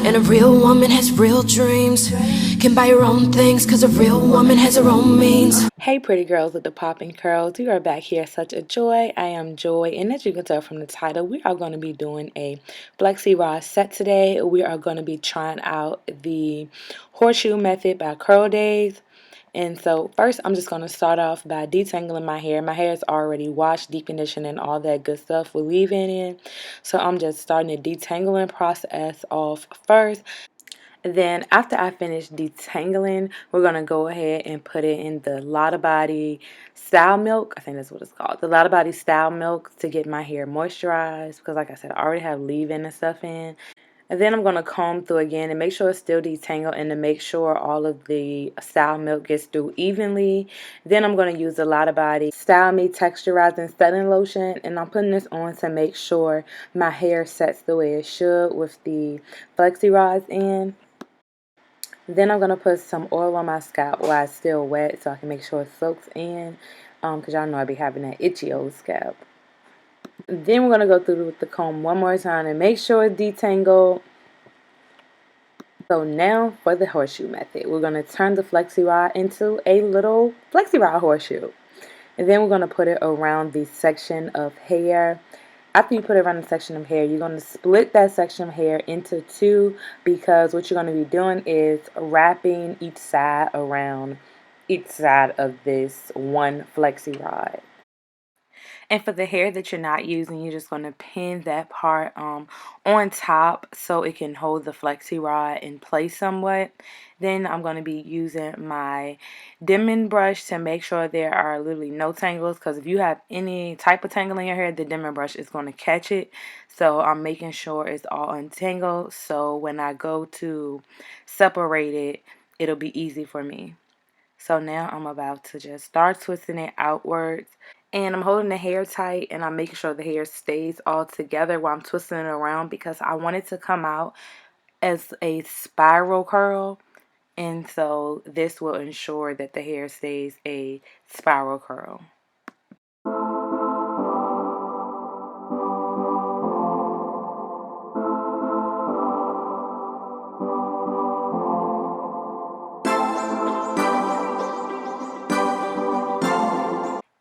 And a real woman has real dreams. Can buy her own things, cause a real woman has her own means. Hey pretty girls with the popping curls, we are back here. Such a joy. I am Joy, and as you can tell from the title, we are going to be doing a Flexirod set today. We are going to be trying out the horseshoe method by Curl Days. And so first I'm just going to start off by detangling my hair. My hair is already washed, deep conditioned, and all that good stuff with leave-in in. So I'm just starting the detangling process off first. Then after I finish detangling, we're going to go ahead and put it in the Lotta Body Style Milk. I think that's what it's called. The Lotta Body Style Milk to get my hair moisturized because like I said, I already have leave-in and stuff in. And then I'm going to comb through again and make sure it's still detangled and to make sure all of the Style Milk gets through evenly. Then I'm going to use the Lotta Body Style Me Texturizing Setting Lotion, and I'm putting this on to make sure my hair sets the way it should with the Flexirods in. Then I'm going to put some oil on my scalp while it's still wet so I can make sure it soaks in because y'all know I be having that itchy old scalp. Then we're going to go through with the comb one more time and make sure it's detangled. So now for the horseshoe method. We're going to turn the Flexirod into a little Flexirod horseshoe. And then we're going to put it around the section of hair. After you put it around the section of hair, you're going to split that section of hair into two because what you're going to be doing is wrapping each side around each side of this one Flexirod. And for the hair that you're not using, you're just going to pin that part on top so it can hold the Flexirod in place somewhat. Then I'm going to be using my dimming brush to make sure there are literally no tangles, because if you have any type of tangle in your hair, the dimming brush is going to catch it. So I'm making sure it's all untangled so when I go to separate it, it'll be easy for me. So now I'm about to just start twisting it outwards. And I'm holding the hair tight and I'm making sure the hair stays all together while I'm twisting it around because I want it to come out as a spiral curl. And so this will ensure that the hair stays a spiral curl.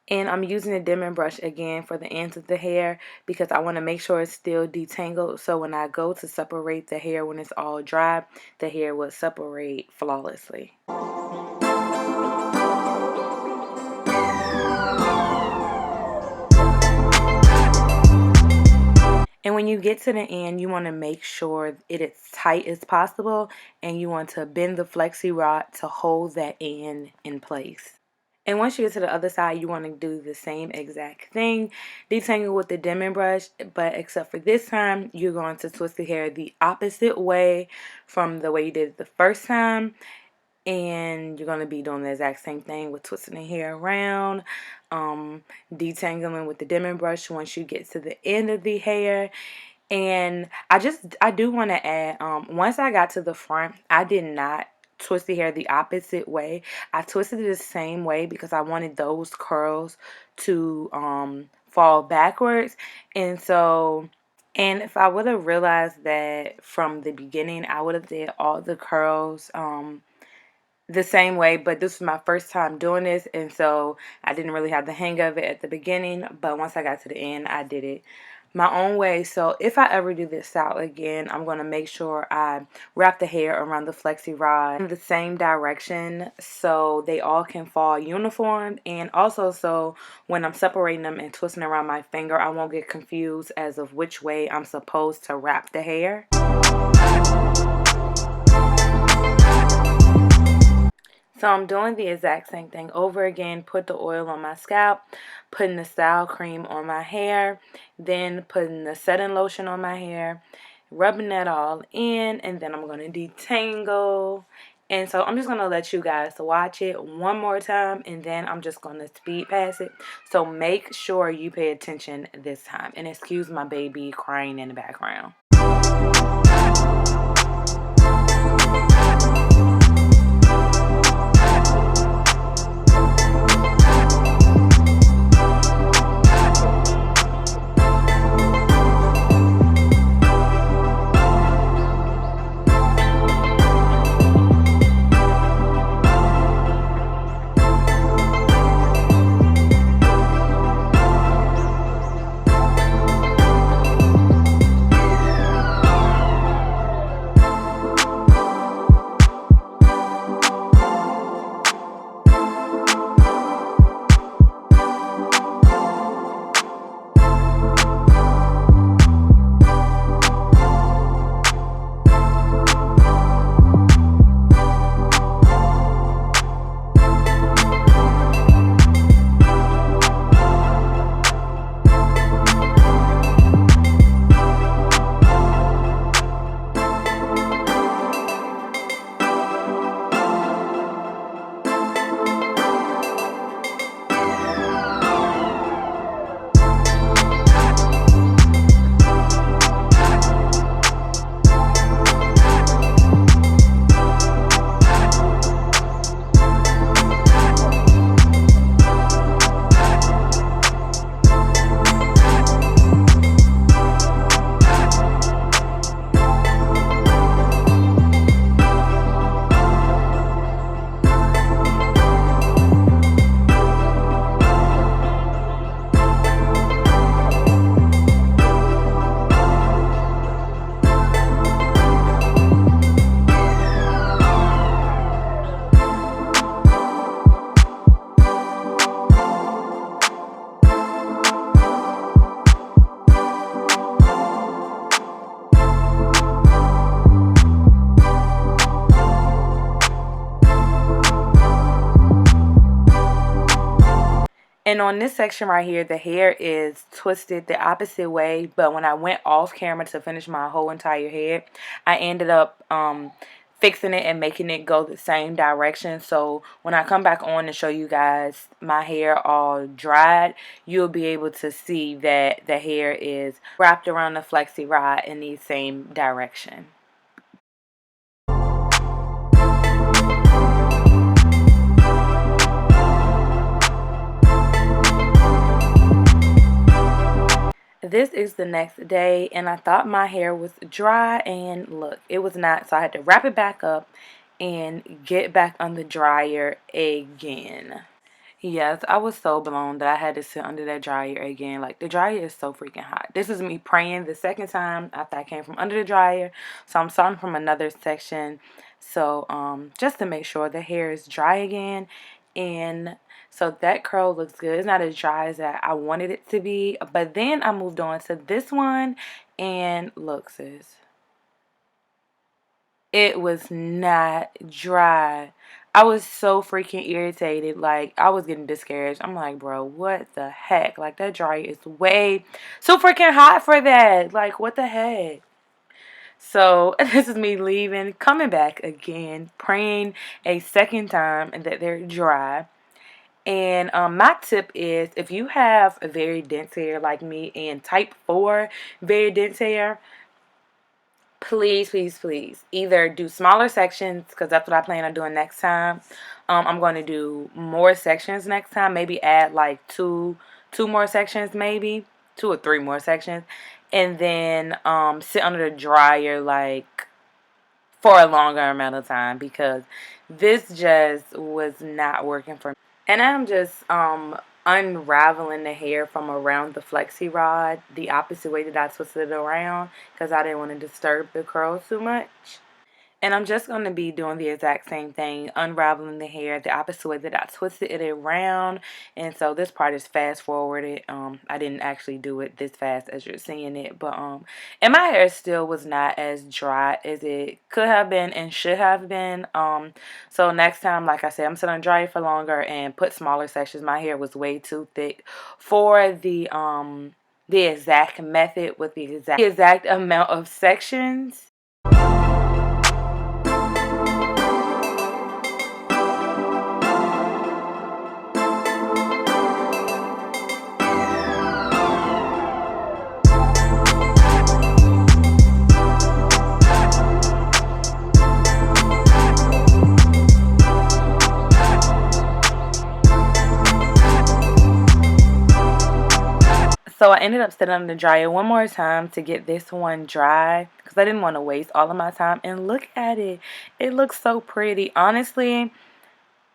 And I'm using a dimming brush again for the ends of the hair because I want to make sure it's still detangled. So when I go to separate the hair when it's all dry, the hair will separate flawlessly. And when you get to the end, you want to make sure it is tight as possible and you want to bend the Flexirod to hold that end in place. And once you get to the other side, you want to do the same exact thing. Detangle with the dimming brush, but except for this time, you're going to twist the hair the opposite way from the way you did it the first time. And you're going to be doing the exact same thing with twisting the hair around, detangling with the dimming brush once you get to the end of the hair. And I do want to add, once I got to the front, I did not twist the hair the opposite way. I twisted it the same way because I wanted those curls to fall backwards. And so, and if I would have realized that from the beginning, I would have did all the curls the same way, but this was my first time doing this, and so I didn't really have the hang of it at the beginning, but once I got to the end, I did it my own way. So if I ever do this style again, I'm going to make sure I wrap the hair around the Flexirod in the same direction so they all can fall uniform, and also so when I'm separating them and twisting around my finger, I won't get confused as of which way I'm supposed to wrap the hair. So I'm doing the exact same thing over again. Put the oil on my scalp, putting the style cream on my hair, then putting the setting lotion on my hair, rubbing that all in, and then I'm going to detangle. And so I'm just going to let you guys watch it one more time, and then I'm just going to speed past it. So make sure you pay attention this time. And excuse my baby crying in the background. And on this section right here, the hair is twisted the opposite way. But when I went off camera to finish my whole entire head, I ended up fixing it and making it go the same direction. So when I come back on and show you guys my hair all dried, you'll be able to see that the hair is wrapped around the Flexirod in the same direction. This is the next day, and I thought my hair was dry, and look, it was not. So I had to wrap it back up and get back on the dryer again. Yes, I was so blown that I had to sit under that dryer again. Like, the dryer is so freaking hot. This is me praying the second time after I came from under the dryer. So I'm starting from another section. So, just to make sure the hair is dry again. And so that curl looks good. It's not as dry as I wanted it to be. But then I moved on to this one. And look, sis. It was not dry. I was so freaking irritated. Like, I was getting discouraged. I'm like, bro, what the heck? Like, that dryer is way so freaking hot for that. Like, what the heck? So, this is me leaving, coming back again, praying a second time and that they're dry. And my tip is, if you have a very dense hair like me and type 4 very dense hair, please, please, please, either do smaller sections, because that's what I plan on doing next time. I'm going to do more sections next time. Maybe add like two more sections, maybe 2 or 3 more sections, and then sit under the dryer like for a longer amount of time, because this just was not working for me. And I'm just unraveling the hair from around the Flexirod the opposite way that I twisted it around, because I didn't want to disturb the curls too much. And I'm just going to be doing the exact same thing, unraveling the hair the opposite way that I twisted it around. And so this part is fast forwarded. I didn't actually do it this fast as you're seeing it. But and my hair still was not as dry as it could have been and should have been. So next time, like I said, I'm sitting dry for longer and put smaller sections. My hair was way too thick for the exact method with the exact amount of sections. So I ended up sitting on the dryer one more time to get this one dry, because I didn't want to waste all of my time. And look at it. It looks so pretty. Honestly,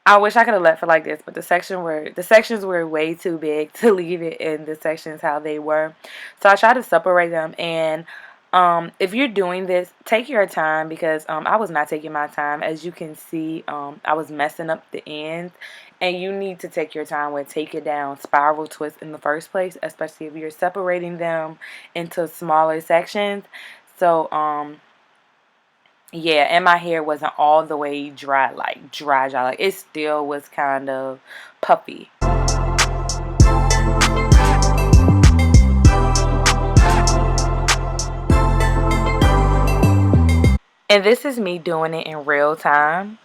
I wish I could have left it like this, but the sections were way too big to leave it in the sections how they were. So I tried to separate them. And if you're doing this, take your time, because I was not taking my time. As you can see, I was messing up the ends. And you need to take your time with take it down spiral twist in the first place, especially if you're separating them into smaller sections. So, yeah, and my hair wasn't all the way dry, like dry. Like, it still was kind of puffy. And this is me doing it in real time.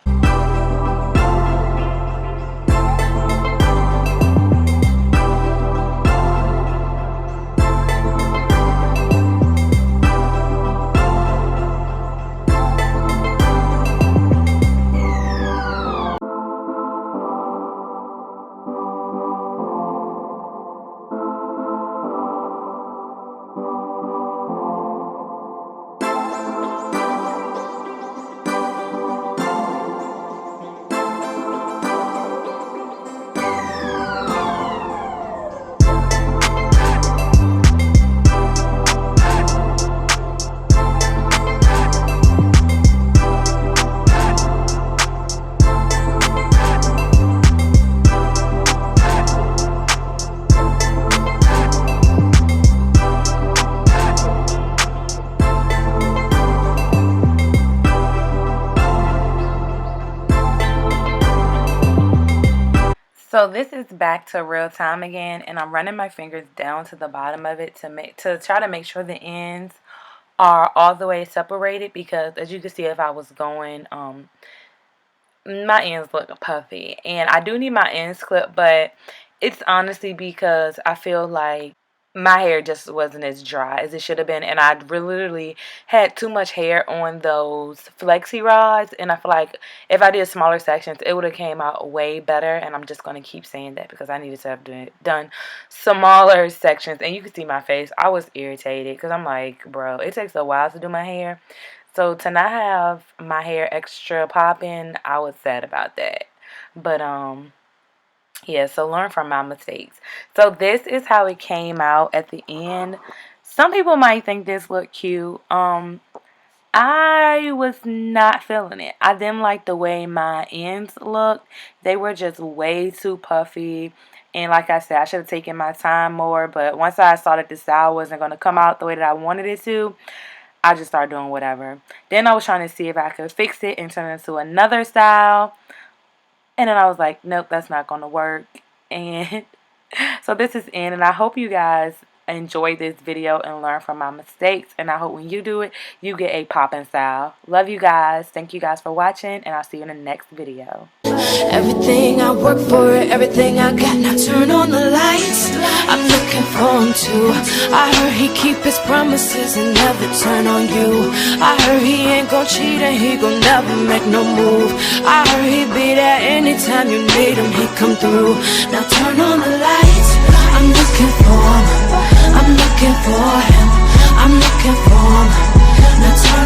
So this is back to real time again, and I'm running my fingers down to the bottom of it to try to make sure the ends are all the way separated, because as you can see, if I was going my ends look puffy, and I do need my ends clipped, but it's honestly because I feel like my hair just wasn't as dry as it should have been, and I literally had too much hair on those flexi rods, and I feel like if I did smaller sections, it would have came out way better. And I'm just going to keep saying that because I needed to have done smaller sections. And you can see my face, I was irritated because I'm like, bro, it takes a while to do my hair. So to not have my hair extra popping, I was sad about that. But yeah, so learn from my mistakes. So this is how it came out at the end. Some people might think this looked cute. I was not feeling it. I didn't like the way my ends looked. They were just way too puffy. And like I said, I should have taken my time more. But once I saw that the style wasn't going to come out the way that I wanted it to, I just started doing whatever. Then I was trying to see if I could fix it and turn it into another style. And then I was like, nope, that's not going to work. And so this is in. And I hope you guys enjoy this video and learn from my mistakes. And I hope when you do it, you get a poppin' style. Love you guys. Thank you guys for watching. And I'll see you in the next video. Everything I work for, everything I got, now turn on the lights. I'm looking for him too. I heard he keep his promises and never turn on you. I heard he ain't gon' cheat and he gon' never make no move. I heard he be there anytime you need him, he come through. Now turn on the lights. I'm looking for him. I'm looking for him. I'm looking for him.